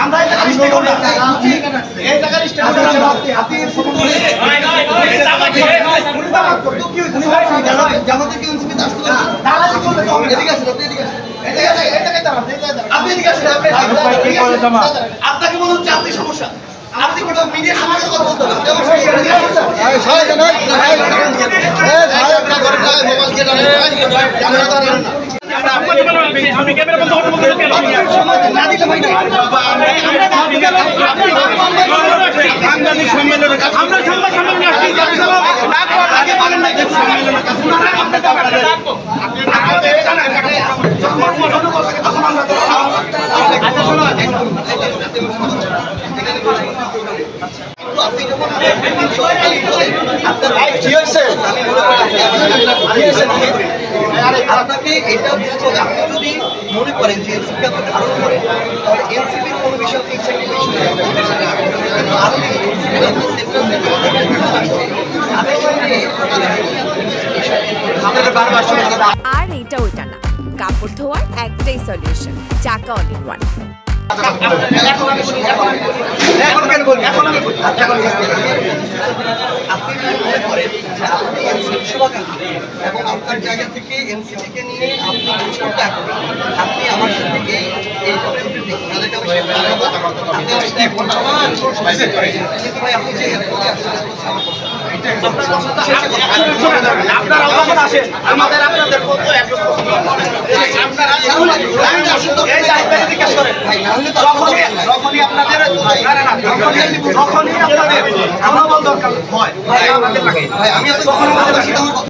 আমরা এটা stake holder এই টাকার স্টেক হোল্ডার আপনি তো কি হইছে জামাতে কি এনসিপি তে আসতে দালালি করলে তো এদিকে আসেন আপনি এদিকে আসেন আপনাকে মনে হচ্ছে আপনি সমস্যা আপনি কোন মিডিয়ার সমাজে কথা বলতে হবে আমি ক্যামেরা বন্ধ করতে বলতে না দিলে ভাই সাংবাদিক সম্মেলনে আমরা সংবাদ সম্মেলনে আসছি না করার আগে বলেন না সম্মেলনের কাছে আপনি আপনি যখন আপনার লাইফ কি হয়েছে আপনাকে এটা বুঝতে হবে আপনি যদি মনে করেন যে এনসিপি আপনি ধারণ করেন তাহলে এনসিপির কোনো বিষয় আর এটা ওইটা না, কাপড় ধোয়ার একটাই সলিউশন, চাকা অল ইন ওয়ান। আপনি মনে করেন যে আপনি এনসিপি শুভাকাঙ্ক্ষী এবং আপনার জায়গা থেকে এনসিপিকে নিয়ে আপনি করতে আপনি আমার সাথে এই ভাই আপনি যে আপনার অবগত আছে আমাদের আপনাদের যখনই আপনাদের দরকার হয় আমি